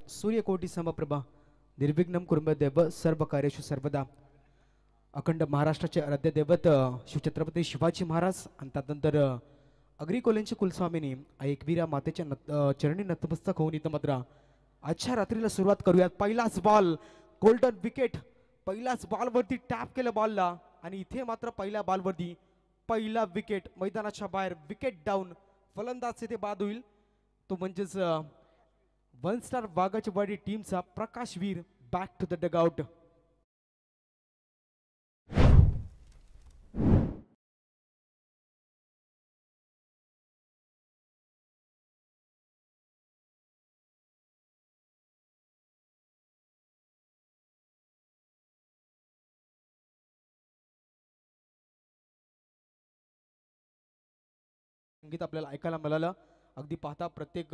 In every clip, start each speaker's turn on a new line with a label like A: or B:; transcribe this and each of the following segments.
A: सूर्यकोटी समप्रभा निर्विघ्नं कुर्मदेव सर्व कार्येषु सर्वदा. अखंड महाराष्ट्राचे आराध्य दैवत शिवछत्रपती शिवाजी महाराज आणि त्यानंतर अग्रिकोल्यांचे कुलस्वामिनी एकवीरा मातेच्या चरणी नतमस्तक होऊन इथं मात्र आजच्या रात्रीला सुरुवात करूयात. पहिलाच बॉल गोल्डन विकेट, पहिल्याच बॉलवरती टॅप केलं बॉलला आणि इथे मात्र पहिल्या बॉलवरती पहिला विकेट, मैदानाच्या बाहेर विकेट डाऊन. फलंदाज इथे बाद होईल तो म्हणजेच वन स्टार वाघाची वाडी टीमचा Prakashveer back to the dugout. संगीत आपल्याला ऐकायला मिळालं. अगदी पाहता प्रत्येक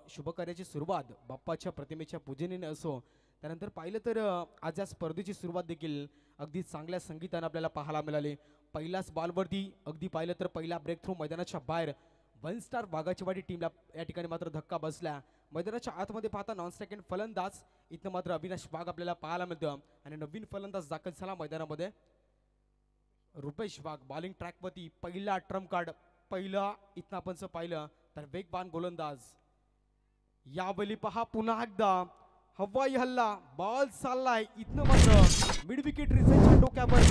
A: शुभकार्याची सुरुवात बाप्पाच्या प्रतिमेच्या पूजनेने असो, त्यानंतर पाहिलं तर आज या स्पर्धेची सुरुवात देखील अगदी चांगल्या संगीताने आपल्याला पाहायला मिळाली. पहिल्याच बॉलवरती अगदी पाहिलं तर पहिला ब्रेक थ्रू मैदानाच्या बाहेर वन स्टार वाघाची वाडी टीमला या ठिकाणी मात्र धक्का बसला. मैदानाच्या आतमध्ये पाहता नॉन सेकंड फलंदाज इथं मात्र अविनाश वाघ आपल्याला पाहायला मिळतं आणि नवीन फलंदाज दाखल झाला मैदानामध्ये रुपेश वाघ. बॉलिंग ट्रॅकवरती पहिला ट्रम्प कार्ड, पहिला इथं आपण पाहिलं तर वेगवान गोलंदाज. यावेळी पहा पुन्हा एकदा हवाई हल्ला, बॉल चाललाय इथनं मात्र मिड विकेट रिसेटच्या डोक्यावर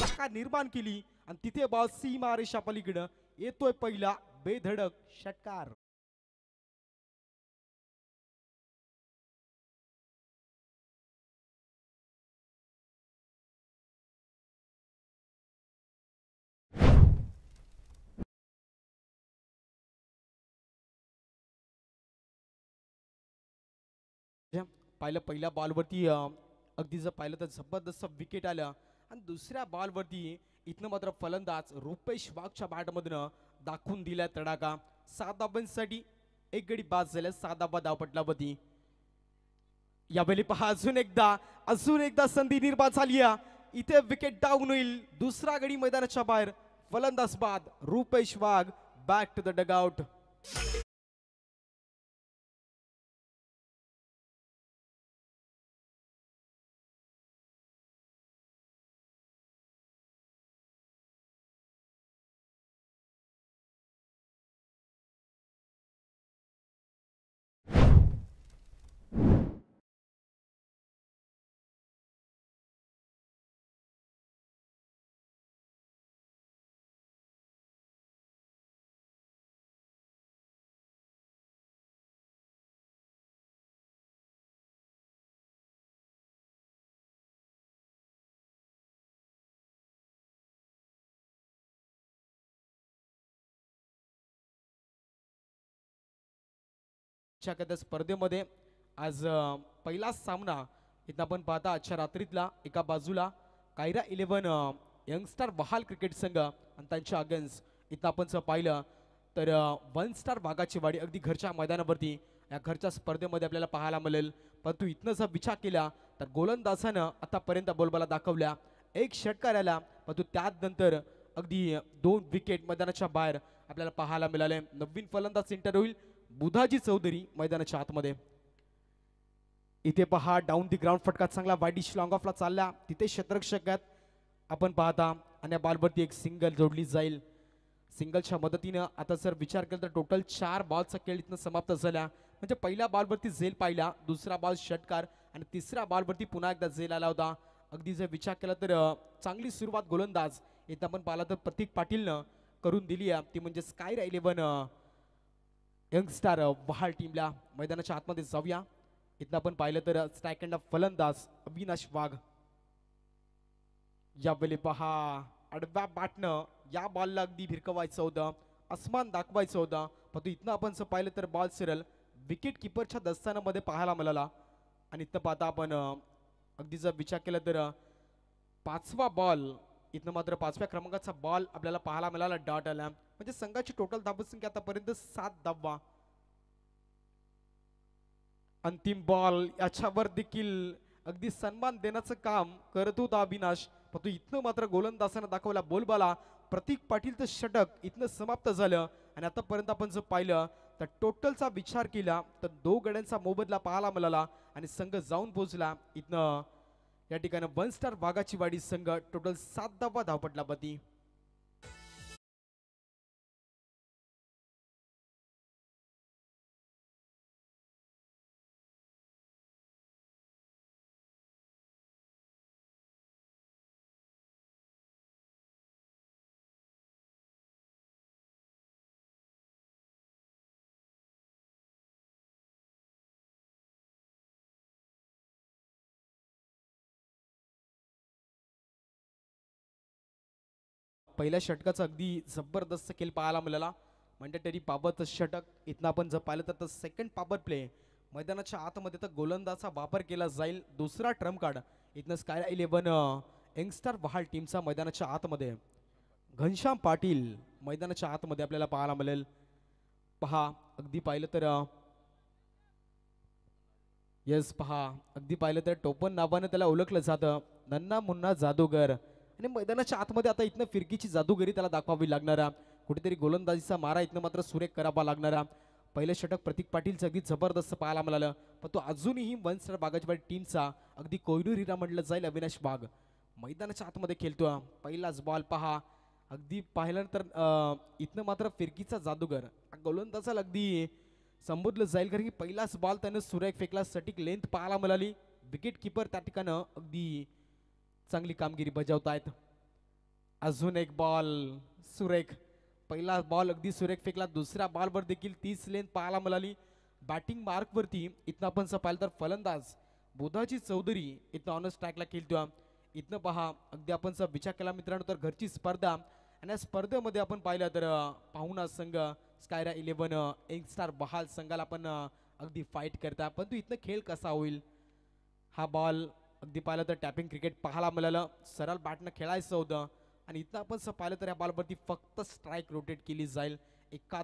A: धक्का निर्माण केली आणि तिथे बॉल सीमा रेषा पलीकडे येतोय पहिला बेधडक षटकार. पाहिलं पहिल्या बॉलवरती अगदी जर पाहिलं तर जबरदस्त विकेट आलं आणि दुसऱ्या बॉलवरती इथनं मात्र फलंदाज रुपेश वाघच्या बॅटमधनं दाखवून दिला तडाखा. 7 धावांसाठी एक गडी बाद झाल्या, 7 धावा धावपटलावरती. यावेळी पहा अजून एकदा संधी निर्माण झाली. इथे विकेट डाऊन होईल, दुसरा गडी मैदानाच्या बाहेर, फलंदाज बाद, रुपेश वाघ बॅक टू द डगआउट. स्पर्धेमध्ये आज पहिलाच सामना इथं आपण पाहता आजच्या रात्रीतला. एका बाजूला कायरा 11 यंगस्टार बहाल क्रिकेट संघ आणि त्यांच्या अगेन्स्ट इथं आपण पाहिलं तर वन स्टार वाघाची वाडी अगदी घरच्या मैदानावरती या घरच्या स्पर्धेमध्ये आपल्याला पाहायला मिळेल. परंतु इथनं जर विचार केला तर गोलंदाजानं आतापर्यंत बोलबाला दाखवल्या, एक षटकार आला, परंतु त्यानंतर अगदी 2 विकेट मैदानाच्या बाहेर आपल्याला पाहायला मिळाले. नवीन फलंदाज सेंटर होईल बुधाजी चौधरी मैदानाच्या आतमध्ये. इथे पहा डाऊन दी ग्राउंड फटका चांगला वाईडिश लॉंग ऑफला चालला, तिथे क्षेत्ररक्षक आपण पाहता आणि या बॉलवरती एक सिंगल जोडली जाईल. सिंगलच्या मदतीनं आता जर विचार केला तर टोटल 4 बॉलचा खेळ इथनं समाप्त झाला. म्हणजे पहिल्या बॉलवरती झेल पाहिला, दुसरा बॉल षटकार आणि तिसऱ्या बॉलवरती पुन्हा एकदा झेल आला होता. अगदी जर विचार केला तर चांगली सुरुवात गोलंदाज इथं आपण पाहिला तर प्रतीक पाटीलनं करून दिली आहे, ती म्हणजे स्कायरा 11 यंगस्टार बहाल टीमला. मैदानाच्या आतमध्ये जाऊया. इथं आपण पाहिलं तर स्ट्राईक एंड फलंदाज अविनाश वाघ. यावेळी पहा आडव्या बॅटनं या बॉलला अगदी भिरकवायचं होतं, आसमान दाखवायचं होतं, परंतु इथनं आपण पाहिलं तर बॉल सिरल विकेट किपरच्या दस्तानामध्ये पाहायला मिळाला. आणि इथं पाहता आपण अगदी जर विचार केला तर 5वा बॉल इथनं मात्र 5व्या क्रमांकाचा बॉल आपल्याला पाहायला मिळाला, डॉट आला. म्हणजे संघाची टोटल धावसंख्या आतापर्यंत 7 धावा. अंतिम बॉल याच्यावर देखील अगदी सन्मान देण्याचं काम करत होता अविनाश, परंतु इथनं मात्र गोलंदाजानं दाखवला बोलबाला. प्रतीक पाटीलचं षटक इथनं समाप्त झालं आणि आतापर्यंत आपण जर पाहिलं तर टोटलचा विचार केला तर 2 गड्यांचा मोबदला पाहायला मिळाला. आणि संघ जाऊन पोहोचला इथनं या ठिकाणी 1 स्टार वाघाची वाडी संघ टोटल 7 धावा धावपटलापती. पहिल्या षटकाचा अगदी जबरदस्त खेळ पाहायला मिळाला. मंडेटरी पावत षटक इथनं आपण जर पाहिलं तर सेकंड पॉवर प्ले मैदानाच्या आतमध्ये तर गोलंदाजा वापर केला जाईल. दुसरा ट्रम्प कार्ड इथनं स्काय 11 यंगस्टार वहाल टीमचा मैदानाच्या आतमध्ये घनश्याम पाटील मैदानाच्या आतमध्ये आपल्याला पाहायला मिळेल. पहा अगदी पाहिलं तर यस पहा अगदी पाहिलं तर टोपन नावानं त्याला ओळखलं जातं. नन्ना मुन्ना जादूगर आणि मैदानाच्या आतमध्ये आता इथनं फिरकीची जादूगिरी त्याला दाखवावी लागणारा कुठेतरी गोलंदाजीचा मारा इथनं मात्र सुरेख करावा लागणारा. पहिलं षटक प्रतीक पाटीलचं अगदी जबरदस्त पाहायला मिळालं. पण तो अजूनही 1 स्टार बागाची टीमचा अगदी कोहिनूर हिरा म्हटलं जाईल. अविनाश वाघ मैदानाच्या आतमध्ये खेळतो. पहिलाच बॉल पहा अगदी पाहिल्यानंतर इथनं मात्र फिरकीचा जादूगर गोलंदाजाला अगदी संबोधलं जाईल कारण की पहिलाच बॉल त्यानं सुरेख फेकला. सटीक लेंथ पाहायला मिळाली. विकेट किपर त्या ठिकाणं अगदी चांगली कामगिरी बजावत आहेत. अजून एक बॉल सुरेख पहिला बॉल अगदी सुरेख फेकला. दुसऱ्या बॉलवर देखील 30 लेंथ पाहायला मिळाली. बॅटिंग मार्कवरती इथनं आपण पाहिलं तर फलंदाज बोधाजी चौधरी इथनं ऑन स्ट्राईकला खेळतो. इथनं पहा अगदी आपण विचार केला मित्रांनो तर घरची स्पर्धा आणि या स्पर्धेमध्ये आपण पाहिलं तर पाहुणा संघ स्कायरा 11 यंगस्टार बहाल संघाला आपण अगदी फाईट करता. परंतु इथनं खेळ कसा होईल. हा बॉल अगदी पाहिलं तर टॅपिंग क्रिकेट पाहायला मिळालं. सरळ बॅटनं खेळायचं होतं आणि इथं आपण पाहिलं तर या बॉलवरती फक्त स्ट्राईक रोटेट केली जाईल. एका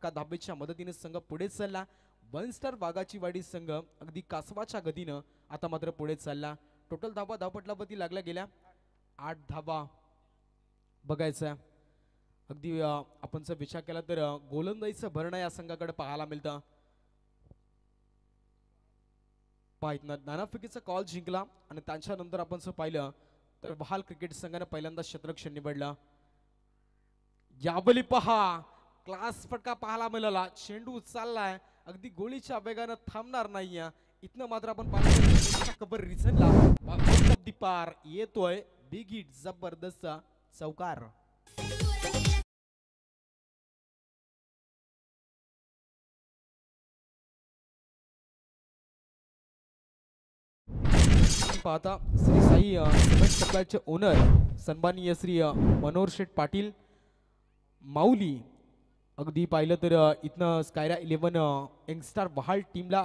A: धावेच्या मदतीने संघ पुढे चालला. 1 स्टार वाघाची वाडी संघ अगदी कासवाच्या गतीनं आता मात्र पुढे चालला. टोटल धावा धावपटलावरती लागल्या गेल्या 8 धावा बघायचं. अगदी आपण जर विचार केला तर गोलंदाजीचं भरणं या संघाकडे पाहायला मिळतं. नानाफिकीचा कॉल जिंकला आणि त्याच्यानंतर आपण पाहिलं तर बहाल क्रिकेट संघाने पहिल्यांदा क्षेत्ररक्षण निवडलं. यावली पहा क्लास फटका पाहायला मिळाला. चेंडू चाललाय अगदी गोळीच्या वेगानं थांबणार नाहीये. इथनं मात्र आपण पाहिलं कबर रिझनला पार येतोय बिग हिट जबरदस्त चौकार. पाहता श्री साई सिमेंट सप्लायचे ओनर सन्माननीय श्री मनोहर शेठ पाटील माऊली अगदी पाहिलं तर इथनं स्कायरा 11 यंगस्टार वहाल टीमला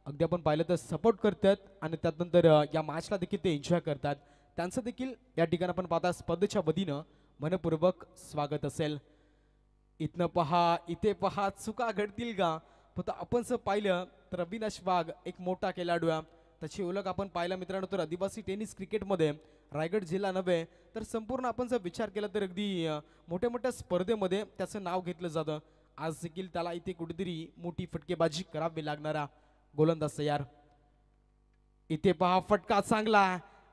A: अगदी आपण पाहिलं तर सपोर्ट करतात आणि त्यानंतर या मॅचला देखील ते एन्जॉय करतात. त्यांचं देखील या ठिकाणी आपण पाहता स्पर्धेच्या वतीनं मनपूर्वक स्वागत असेल. इथनं पहा इथे पहा चुका घडतील का. फक्त आपण पाहिलं तर अविनाश वाघ एक मोठा खेळाडू आहे. त्याची ओळख आपण पाहिला मित्रांनो तर आदिवासी टेनिस क्रिकेटमध्ये रायगड जिल्हा नव्हे तर संपूर्ण आपण जर विचार केला तर अगदी मोठ्या मोठ्या स्पर्धेमध्ये त्याचं नाव घेतलं जातं. आज देखील त्याला इथे कुठेतरी मोठी फटकेबाजी करावी लागणारा गोलंदाज तयार. इथे पहा फटका चांगला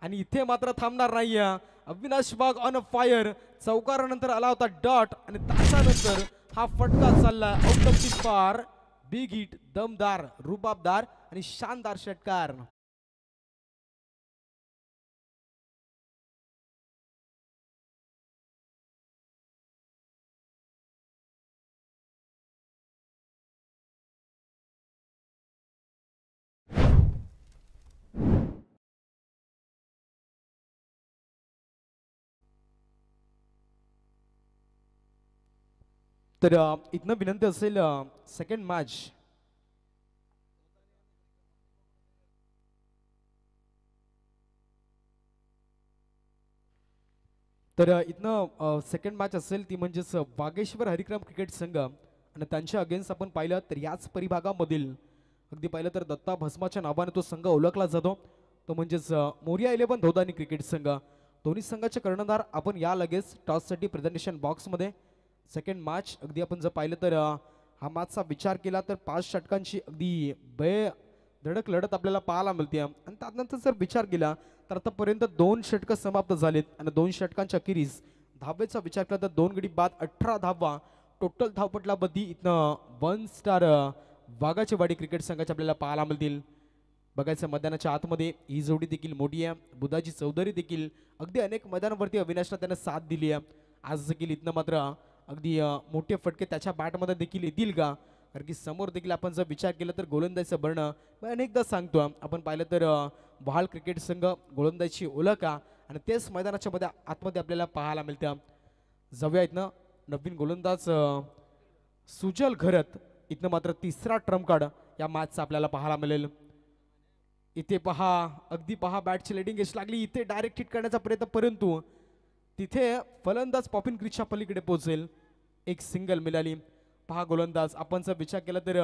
A: आणि इथे मात्र थांबणार नाहीये. अविनाश वाघ ऑन फायर. चौकारानंतर आला होता डॉट आणि त्याच्यानंतर हा फटका चालला आउट ऑफ दी पार. बिग हिट दमदार रुबाबदार आणि शानदार षटकार. तर इथनं विनंती असेल सेकंड मॅच तर इथनं सेकंड मॅच असेल ती म्हणजेच वागेश्वर हरिक्रम क्रिकेट संघ आणि त्यांच्या अगेन्स्ट आपण पाहिलं तर याच परिभागामधील अगदी पाहिलं तर दत्ता भस्माच्या नावाने तो संघ ओळखला जातो. तो म्हणजेच मोरिया 11 धोदानी क्रिकेट संघ. दोन्ही संघाचे कर्णधार आपण या लगेच टॉससाठी प्रेझेंटेशन बॉक्समध्ये. सेकंड मॅच अगदी आपण जर पाहिलं तर हा मॅचचा विचार केला तर 5 षटकांची अगदी धडक लढत आपल्याला पाहायला मिळते आणि त्यानंतर जर विचार केला तर आतापर्यंत 2 षटकं समाप्त झालेत आणि 2 षटकांच्या अखेरीस धावेचा विचार केला तर 2 गडी बाद 18 धावा टोटल धावपटलामध्ये इथनं 1 स्टार वाघाची वाडी क्रिकेट संघाचे आपल्याला पाहायला मिळतील. बघायचं मैदानाच्या आतमध्ये ही जोडी देखील मोठी आहे. बुधाजी चौधरी देखील अगदी अनेक मैदानावरती अविनाशला त्यानं साथ दिली आहे. आज देखील इथनं मात्र अगदी मोठे फटके त्याच्या बॅटमध्ये देखील येतील का, कारण की समोर देखील आपण जर विचार केला तर गोलंदाजीचं बरणं मी अनेकदा सांगतो. आपण पाहिलं तर बहाल क्रिकेट संघ गोलंदाजीची ओळख आणि तेच मैदानाच्या मध्ये आतमध्ये आपल्याला पाहायला मिळतं. जाऊया इथनं नवीन गोलंदाज सुजल घरत इथनं मात्र तिसरा ट्रम्प कार्ड या मॅचचा आपल्याला पाहायला मिळेल. इथे पहा अगदी पहा बॅटची लेडिंग एज लागली, इथे डायरेक्ट हिट करण्याचा प्रयत्न परंतु तिथे फलंदाज पॉपिन क्रीजच्या पलीकडे पोहोचेल. एक सिंगल मिळाली. पहा गोलंदाज आपण जर विचार केला तर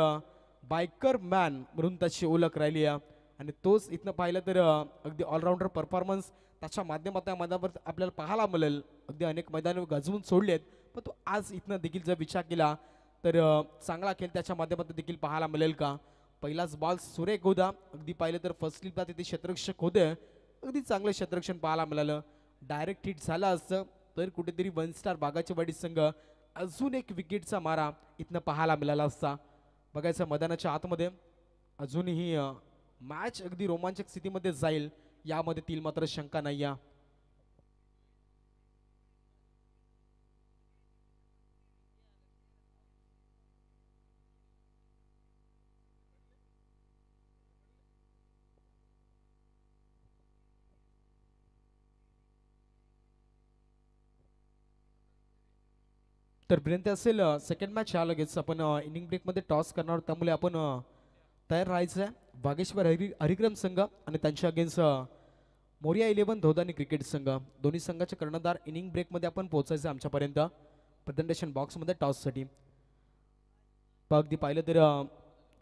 A: बायकर मॅन म्हणून त्याची ओळख राहिली आहे आणि तोच इथनं पाहिलं तर अगदी ऑलराऊंडर परफॉर्मन्स त्याच्या माध्यमातून मैदानावर आपल्याला पाहायला मिळेल. अगदी अनेक मैदान गाजवून सोडले आहेत पण तो आज इथनं देखील जर विचार केला तर चांगला खेळ त्याच्या माध्यमातून देखील पाहायला मिळेल का. पहिलाच बॉल सुरेख होता. अगदी पाहिलं तर फर्स्ट स्लिपला तिथे क्षेत्ररक्षक होते, अगदी चांगलं क्षेत्ररक्षण पाहायला मिळालं. डायरेक्ट हिट झाला असतं तर कुठेतरी 1 स्टार बागाची वाडी संघ अजून एक विकेटचा मारा इथनं पाहायला मिळाला असता. बघायचं मैदानाच्या आतमध्ये अजूनही मॅच अगदी रोमांचक स्थितीमध्ये जाईल यामध्ये तील मात्र शंका नाही आहे. तर विनंती असेल सेकंड मॅच या लगेच आपण इनिंग ब्रेकमध्ये टॉस करणार आहोत, त्यामुळे आपण तयार राहायचं आहे. वागेश्वर हरिक्रम संघ आणि त्यांच्या अगेन्स्ट मोरिया 11 धोदानी क्रिकेट संघ दोन्ही संघाचे कर्णधार इनिंग ब्रेकमध्ये आपण पोहोचायचं आमच्यापर्यंत प्रेझेंटेशन बॉक्समध्ये टॉससाठी. अगदी पाहिलं तर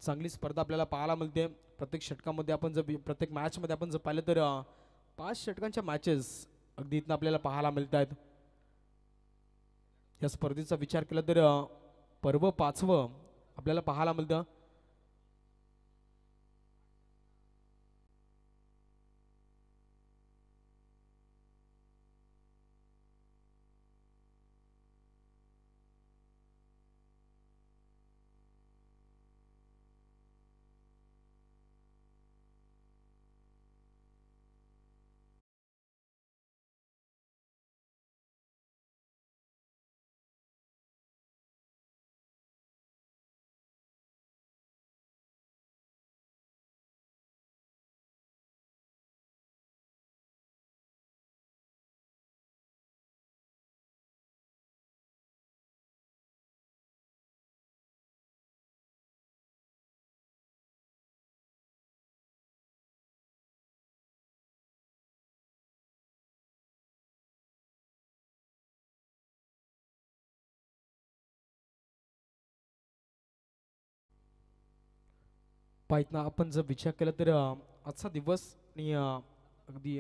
A: चांगली स्पर्धा आपल्याला पाहायला मिळते. प्रत्येक षटकामध्ये आपण जर प्रत्येक मॅचमध्ये आपण जर पाहिलं तर 5 षटकांच्या मॅचेस अगदी इथनं आपल्याला पाहायला मिळत आहेत. या स्पर्धेचा विचार केला तर पर्व 5वं आपल्याला पाहायला मिळतं. पाहित ना आपण जर विचार केला तर आजचा दिवस आणि अगदी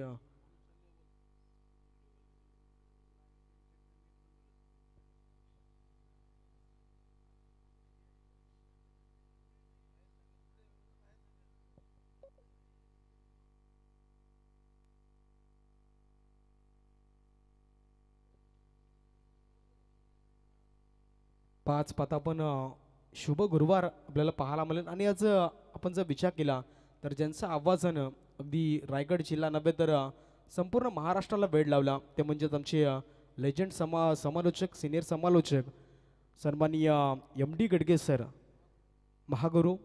A: 5 पाता पण शुभ गुरुवार आपल्याला पाहायला मिळेल. आणि आज आपण जर विचार केला तर ज्यांचं आवाजानं अगदी रायगड जिल्हा नव्हे तर संपूर्ण महाराष्ट्राला वेळ लावला ते म्हणजेच आमचे लेजंड समालोचक सिनियर समालोचक सन्माननीय MD गडगे सर महागुरू,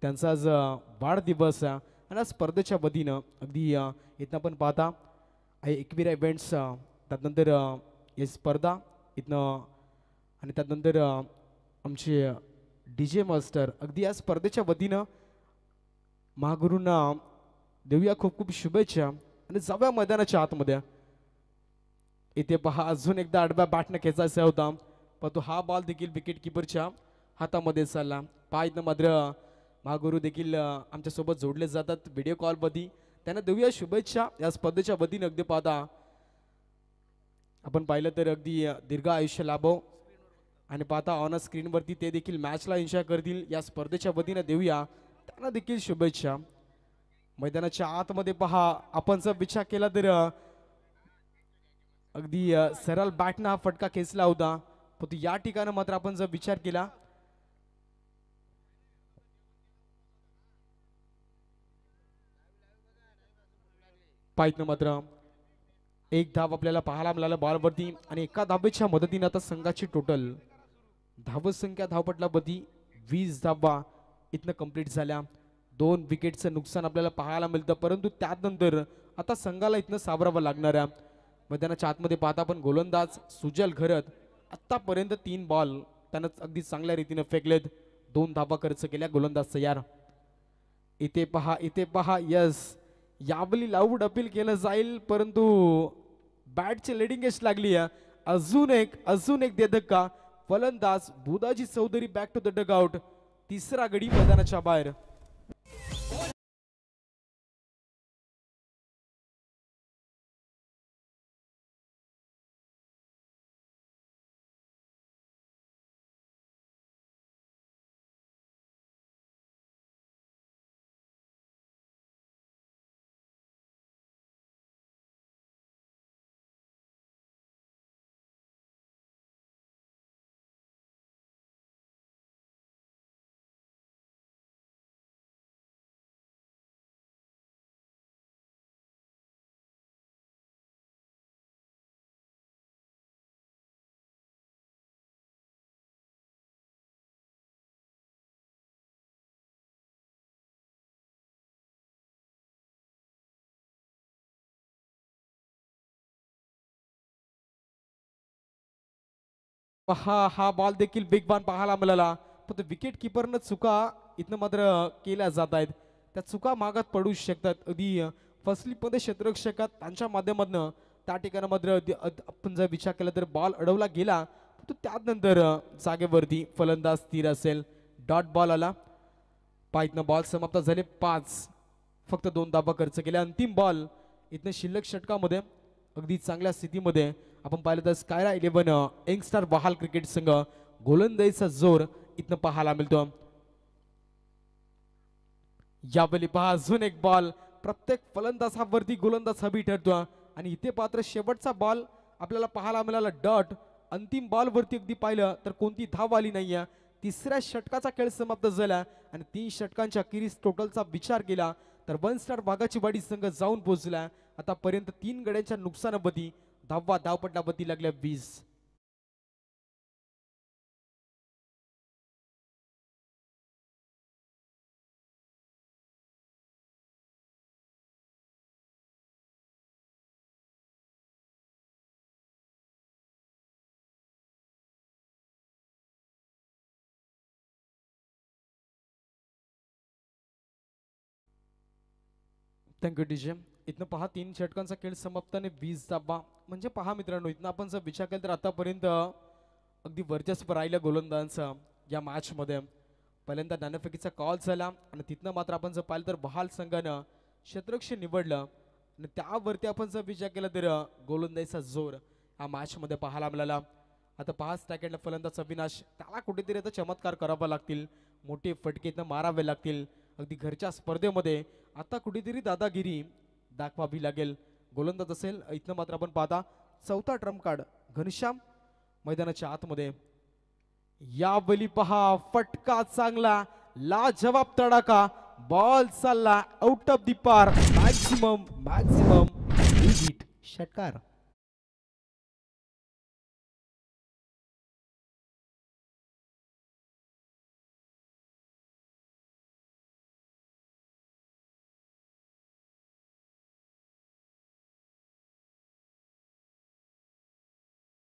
A: त्यांचा आज वाढदिवस आहे आणि आज स्पर्धेच्या वतीनं अगदी इथनं आपण पाहता एकविरा इव्हेंट्स त्यानंतर ही स्पर्धा इथनं आणि त्यानंतर आमचे DJ मास्टर अगदी या स्पर्धेच्या वतीनं महागुरूंना देऊया खूप खूप शुभेच्छा आणि जाऊया मैदानाच्या आतमध्ये. इथे पहा अजून एकदा आडव्या बॅटनं खेचायचा होता पण तो हा बॉल देखील विकेट किपरच्या हातामध्ये चालला. पाय मात्र महागुरू देखील आमच्यासोबत जोडले जातात व्हिडिओ कॉलमध्ये. त्यांना देऊया शुभेच्छा या स्पर्धेच्या वतीनं. अगदी पाहता आपण पाहिलं तर अगदी दीर्घ आयुष्य लाभो आणि पाहता ऑन स्क्रीनवरती ते देखील मॅचला एन्जॉय करतील या स्पर्धेच्या वतीनं देऊया त्यांना देखील शुभेच्छा. मैदानाच्या आतमध्ये पहा आपण जर विचार केला तर अगदी सरळ बॅटनं हा फटका खेचला होता, पण या ठिकाणी मात्र आपण जर विचार केला पाहिजे मात्र एक धाव आपल्याला पाहायला मिळाला बॉलवरती आणि एका धावेच्या मदतीने आता संघाची टोटल धावसंख्या धावपटलावरती 20 धावा इथनं कंप्लीट झाल्या. 2 विकेटचं नुकसान आपल्याला पाहायला मिळतं, परंतु त्यानंतर आता संघाला इथनं सावरावं लागणार आहे. मैदानाच्या आतमध्ये पाहता आपण गोलंदाज सुजल घरत आतापर्यंत 3 बॉल त्यानं अगदी चांगल्या रीतीने फेकलेत. 2 धावा खर्च केल्या गोलंदाज तयार. इथे पहा यस यावली लाऊड अपील केलं जाईल, परंतु बॅटची लेडिंग एज लागली आहे. अजून एक धक्का. फलंदाज Budaji Chaudhary back to the dugout. तिसरा गडी मैदानाच्या बाहेर. हा बॉल देखील बिग बान पाहायला मिळाला, पण विकेट किपरनं चुका इथनं मात्र केल्या जात आहेत. त्या चुका मागात पडू शकतात. अगदी फसलीमध्ये क्षेत्ररक्षकात त्यांच्या माध्यमातून त्या ठिकाणी मात्र आपण जर विचार केला तर बॉल अडवला गेला, तो त्यानंतर जागेवरती फलंदाज स्थिर असेल. डॉट बॉल आला. पायतनं बॉल समाप्त झाले. 5 फक्त 2 धावा खर्च केल्या. अंतिम बॉल इथनं शिल्लक षटकामध्ये अगदी चांगल्या स्थितीमध्ये आपण पाहिलं तर स्कायरा 11 यंगस्टार बहाल क्रिकेट संघ गोलंदाजीचा जोर इथनं पाहायला मिळतो. यावेळी पहा अजून एक बॉल. प्रत्येक फलंदाजावरती गोलंदाज हवी ठरतो आणि इथे पात्र शेवटचा बॉल आपल्याला पाहायला मिळाला डॉट. अंतिम बॉल वरती अगदी पाहिलं तर कोणती धाव आली नाहीये. तिसऱ्या षटकाचा खेळ समाप्त झाला आणि 3 षटकांच्या अखेरीस टोटलचा विचार केला तर 1 स्टार वाघाची वाडी संघ जाऊन पोहोचला. आतापर्यंत 3 गड्यांच्या नुकसानाबद्दल धावपटलावरती लागल्या 20. Thank you DJ. इथनं पहा 3 षटकांचा खेळ समाप्त आणि 20 धावा. म्हणजे पहा मित्रांनो, इथनं आपण जर विचार केला तर आतापर्यंत अगदी वर्चस्व राहिलं गोलंदाजांचं या मॅचमध्ये. पहिल्यांदा नाणेफेकीचा कॉल झाला आणि तिथनं मात्र आपण जर पाहिलं तर बहाल संघानं क्षेत्ररक्षण निवडलं आणि त्यावरती आपण जर विचार केला तर गोलंदाजीचा जोर या मॅचमध्ये पाहायला मिळाला. आता 5 सेकंडला फलंदाज अविनाश, त्याला कुठेतरी आता चमत्कार करावा लागतील. मोठे फटके इथनं मारावे लागतील. अगदी घरच्या स्पर्धेमध्ये आता कुठेतरी दादागिरी दाखवावी लागेल. गोलंदाज असेल इथनं मात्र आपण पाहता चौथा ट्रम्प कार्ड घनश्याम मैदानाच्या आतमध्ये. यावेळी पहा फटका चांगला, लाजवाब तडाखा. बॉल चालला आउट ऑफ दी पार. मॅक्सिमम हिट षटकार.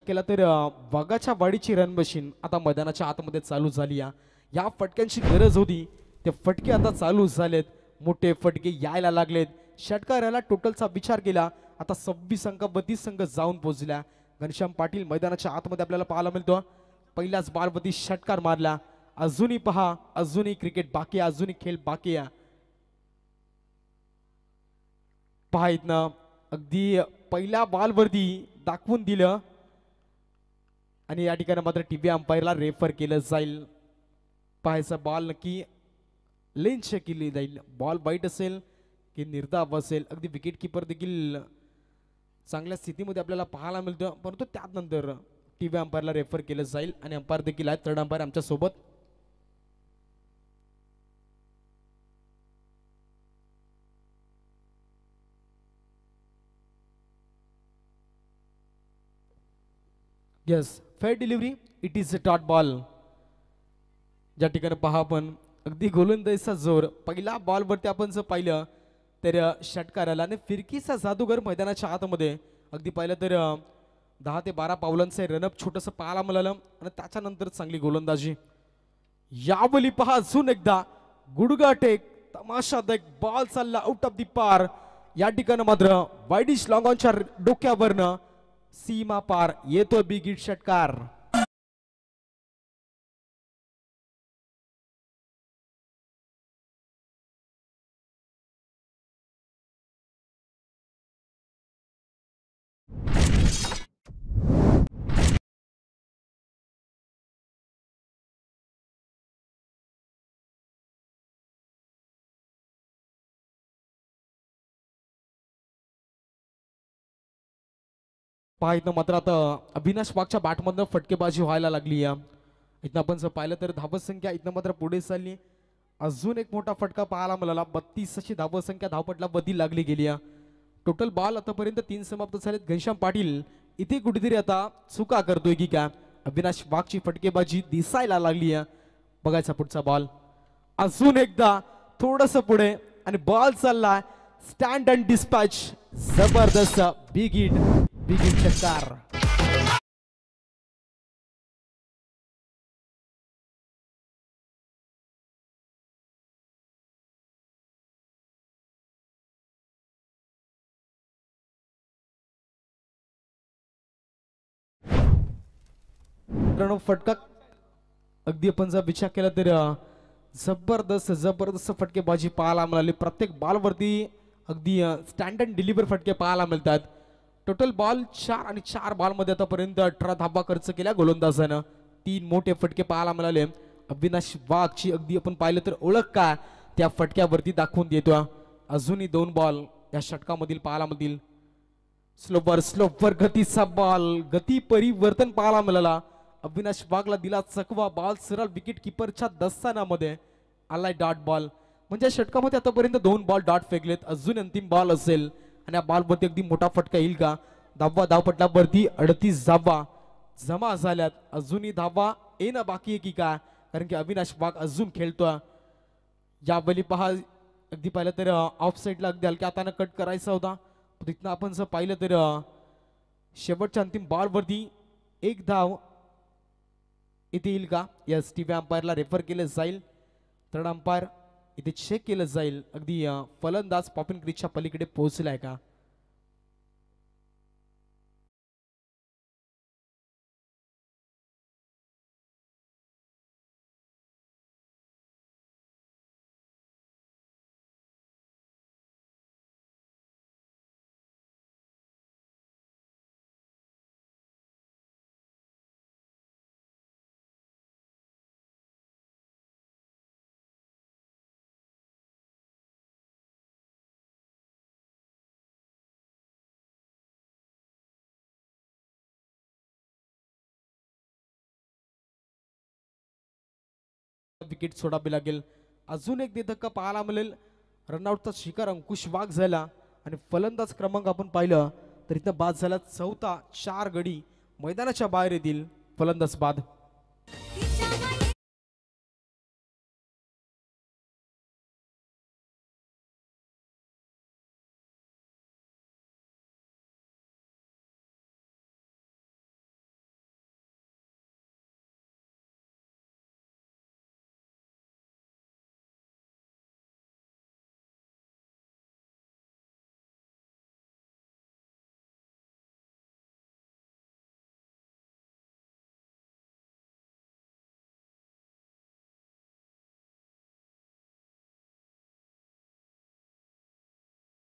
A: केला तर वाघाच्या वाडीची रन मशीन आता मैदानाच्या आतमध्ये चालू झाली. या फटक्यांची गरज होती, ते फटके आता चालू झालेत. मोठे फटके यायला लागलेत. षटकाराला टोटलचा विचार केला आता 26 अंक 32 संघ जाऊन पोहोचल्या. घनश्याम पाटील मैदानाच्या आतमध्ये आपल्याला पाहायला मिळतो. पहिल्याच बॉलवरती षटकार मारला. अजूनही पहा, अजूनही क्रिकेट बाकी आहे, अजूनही खेळ बाकी आहे. पहा इथनं अगदी पहिल्या बॉलवरती दाखवून दिलं आणि या ठिकाणी मात्र टीव्ही अंपायरला रेफर केलं जाईल. पाहायचा बॉल नक्की लेन चेक केली जाईल. बॉल बाईट असेल की निर्धाव असेल. अगदी विकेट किपर देखील चांगल्या स्थितीमध्ये आपल्याला पाहायला मिळतं, परंतु त्यानंतर टीव्ही अंपायरला रेफर केलं जाईल आणि अंपायर देखील आहेत थर्ड अंपायर आमच्या सोबत. Yes, fair delivery, it is a dot ball. ज्या ठिकाणी पहा आपण अगदी गोलंदाजीचा जोर पहिला बॉलवरती आपण जर पाहिलं तर षटकाराला आणि फिरकीचा जादूगर मैदानाच्या आतमध्ये अगदी पाहिलं तर 10 ते 12 पावलांचं रनअप छोटंसं पाहायला मिळालं आणि त्याच्यानंतर चांगली गोलंदाजी. यावली पहा अजून एकदा गुडगा टेक तमाशादायक बॉल चालला आउट ऑफ दी पार. या ठिकाणी मात्र वाईडिश लॉंगॉनच्या डोक्यावरनं सीमा पार येतो बिग हिट षटकार. पहा इथं मात्र आता अविनाश वाघच्या बॅटमधनं फटकेबाजी व्हायला लागली या. इथं आपण जर पाहिलं तर धावत संख्या इथं मात्र पुढे चालली. अजून एक मोठा फटका पाहायला मिळाला. 32 अशी धावत संख्या धावपटला बदली लागली गेली. टोटल बॉल आतापर्यंत 3 समाप्त झालेत. घनश्याम पाटील इथे कुठेतरी आता चुका करतोय की काय. अविनाश वाघची फटकेबाजी दिसायला लागली. बघायचा पुढचा बॉल अजून एकदा थोडस पुढे आणि बॉल चाललाय स्टँड अँड डिस्पॅच. जबरदस्त बिग हिट, बिग हिट षटकार. फटका अगदी आपण जर विचार केला तर जबरदस्त जबरदस्त फटकेबाजी पाहायला मिळाली. प्रत्येक बॉलवरती अगदी स्टँड अँड डिलिव्हर फटके पाहायला मिळतात. टोटल बॉल 4 आणि 4 बॉलमध्ये आतापर्यंत 18 धावा खर्च केल्या गोलंदाजानं. 3 मोठे फटके पाहायला मिळाले. अविनाश वाघची अगदी आपण पाहिलं तर ओळख काय त्या फटक्यावरती दाखवून देतो. अजूनही 2 बॉल या षटकामधील पाहायला मिळतील. स्लोवर गतीचा बॉल, गती परिवर्तन पाहायला मिळाला. अविनाश वाघला दिला चकवा. बॉल सरळ विकेट किपरच्या दस्तानामध्ये आलाय डॉट बॉल. म्हणजे षटकामध्ये आतापर्यंत 2 बॉल डॉट फेकलेत. अजून अंतिम बॉल असेल आणि या बॉलवरती अगदी मोठा फटका येईल का. धावपटलावरती 38 धावा जमा झाल्यात. अजूनही धावा येणं बाकी आहे की काय, कारण की अविनाश वाघ अजून खेळतोय. यावेळी पहा अगदी पाहिलं तर ऑफ साईडला अगदी हलक्या हाताने कट करायचा होता. तिथनं आपण जर पाहिलं तर शेवटच्या अंतिम बॉलवरती 1 धाव इथे येईल का. यस, टीव्ही अंपायरला रेफर केलं जाईल. थर्ड अंपायर इथे चेक केलं जाईल अगदी फलंदाज पॉपिंग क्रीजच्या पलीकडे पोहोचलाय का. विकेट सोडावी लागेल. अजून एक धक्का पाहायला मिळेल. रनआउटचा शिकार अंकुश वाघ झाला आणि फलंदाज क्रमांक आपण पाहिलं तर इथं बाद झाला. चौथा 4 गडी मैदानाच्या बाहेर येतील. फलंदाज बाद.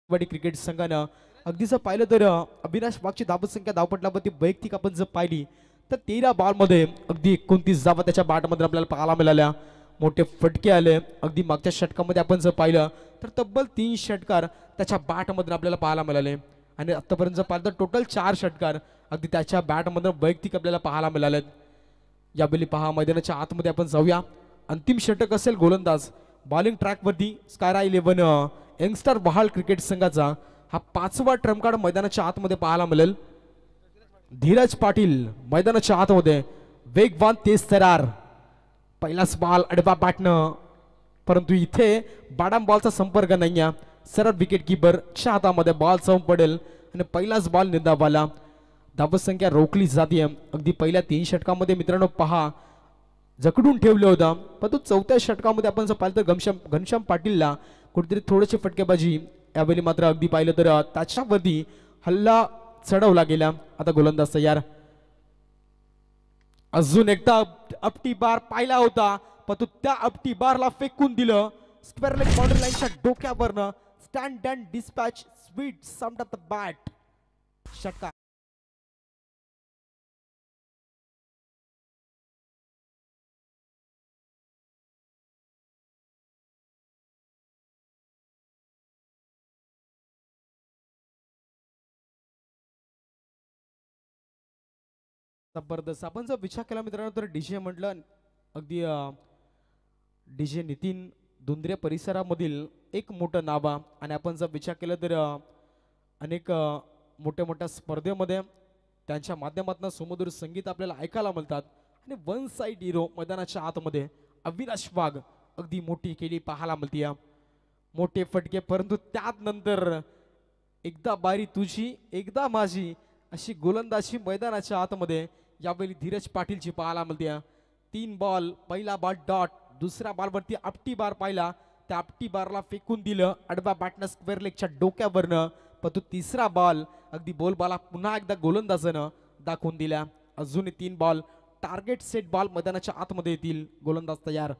A: क्रिकेट संघानं अगदी जर पाहिलं तर अविनाश वाघची धावत संख्या धावपटलावरती वैयक्तिक आपण जर पाहिली तर 13 बॉलमध्ये अगदी 29 धावा त्याच्या बॅटमध्ये आपल्याला पाहायला मिळाल्या. मोठे फटके आले. अगदी मागच्या षटकामध्ये आपण जर पाहिलं तर तब्बल 3 षटकार त्याच्या बॅटमधून आपल्याला पाहायला मिळाले आणि आतापर्यंत जर पाहिलं तर टोटल 4 षटकार अगदी त्याच्या बॅटमधून वैयक्तिक आपल्याला पाहायला मिळालेत. यावेळी पहा मैदानाच्या आतमध्ये आपण जाऊया. अंतिम षटक असेल गोलंदाज बॉलिंग ट्रॅकवरती स्कायरा 11 यंगस्टर बहाल क्रिकेट संघाचा हा 5वा ट्रम्प कार्ड मैदानाच्या आतमध्ये पाहायला मिळेल. धीरज पाटील मैदानाच्या आतमध्ये वेगवान तेज तरार. पहिलाच बॉल अडवा बॅटनं परंतु इथे बाडाम बॉलचा संपर्क नाही आहे. सरळ विकेट किपरच्या हातामध्ये बॉल जाऊन पडेल आणि पहिलाच बॉल निंदावाला. धावसंख्या रोखली जाते. अगदी पहिल्या 3 षटकामध्ये मित्रांनो पहा जकडून ठेवलं होतं परंतु 4थ्या षटकामध्ये आपण जर पाहिलं तर घनश्याम पाटीलला कुठेतरी थोडीशी फटकेबाजी. यावेळी मात्र अगदी पाहिलं तर त्याच्यावरती हल्ला चढवला गेला. आता गोलंदाज तयार. अजून एकदा अपटी बार पाहिला होता परंतु त्या अपटी बारला फेकून दिलं. स्क्वेअर लेग बाउंड्री लाईनच्या डोक्यावरनं स्टँड अँड डिस्पॅच स्वीट समड द बॅट. षटकार जबरदस्त. आपण जर विचार केला मित्रांनो तर डीजे म्हटलं अगदी डीजे नितीन धुंद्रे परिसरामधील एक मोठं नाव आहे आणि आपण जर विचार केला तर अनेक मोठ्या मोठ्या स्पर्धेमध्ये त्यांच्या माध्यमातून सुमधुर संगीत आपल्याला ऐकायला मिळतात. आणि वन साइड हिरो मैदानाच्या आतमध्ये अविनाश वाघ अगदी मोठी केली पाहायला मिळते. मोठे फटके परंतु त्यात नंतर एकदा बारी तुझी एकदा माझी अशी गोलंदाजी मैदानाच्या आतमध्ये यावेळी धीरज पाटीलची पाहायला मिळते. 3 बॉल पहिला बॉल डॉट दुसऱ्या बॉलवरती आपटी बार पाहिला त्या आपटी बारला फेकून दिलं अडवा बॅटनं स्क्वेअर लेगच्या डोक्यावरनं. परंतु तिसरा बॉल अगदी बोल बाला पुन्हा एकदा गोलंदाजानं दाखवून दिल्या. अजूनही 3 बॉल टार्गेट सेट बॉल मैदानाच्या आतमध्ये येतील. गोलंदाज तयार.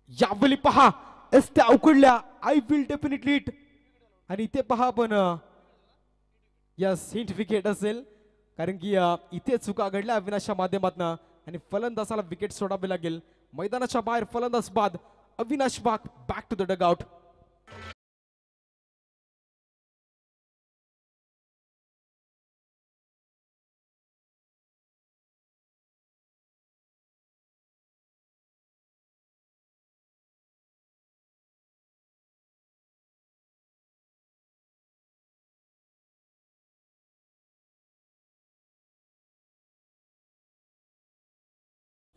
A: यावेळी पहा एसत्या उकडल्या आय विल डेफिनेटली इट आणि इथे पहा पण यस हिंट विकेट असेल कारण की इथे चुका घडल्या अविनाशच्या माध्यमातून आणि फलंदाजाला विकेट सोडावे लागेल. मैदानाच्या बाहेर फलंदाज बाद अविनाश वाघ बॅक टू द डगआउट.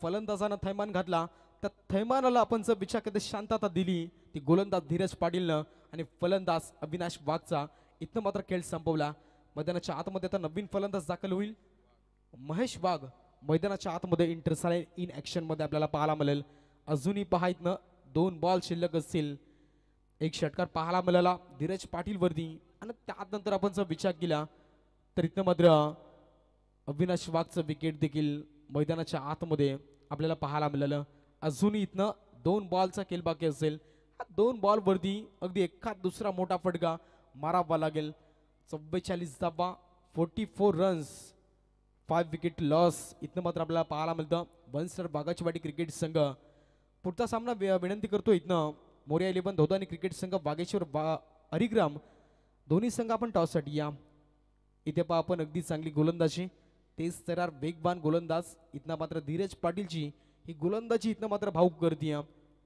A: फलंदाजानं थैमान घातला त्या थैमानाला आपण जर विचार करता शांतता दिली ती गोलंदाज धीरज पाटीलनं आणि फलंदाज अविनाश वाघचा इथं मात्र खेळ संपवला. मैदानाच्या आतमध्ये आता नवीन फलंदाज दाखल होईल. महेश वाघ मैदानाच्या आतमध्ये इंटरसाइड इन ऍक्शन मध्ये आपल्याला पाहायला मिळेल. अजूनही पहा इथनं 2 बॉल शिल्लक असतील. एक षटकार पाहायला मिळाला धीरज पाटील वरती आणि त्यानंतर आपण जर विचार केला तर इथं मात्र अविनाश वाघचं विकेट देखील मैदानाच्या आतमध्ये आपल्याला पाहायला मिळालं. अजूनही इथनं 2 बॉलचा खेळ बाकी असेल. हा 2 बॉल वरती अगदी एखाद दुसरा मोठा फटका मारावा लागेल. 44 धावा 44 रन्स 5 विकेट लॉस इथनं मात्र आपल्याला पाहायला मिळतं. वनस्टर बागाचीवाडी क्रिकेट संघ पुढचा सामना विनंती करतो. इथनं मोर्या 11 धोदानी क्रिकेट संघ वागेश्वर हरिग्राम दोन्ही संघ आपण टॉससाठी या. इथे पहा आपण अगदी चांगली गोलंदाजी तेज तरार वेगवान गोलंदाज. इथनं मात्र धीरज पाटीलची ही गोलंदाजी इथनं मात्र भाऊक करते.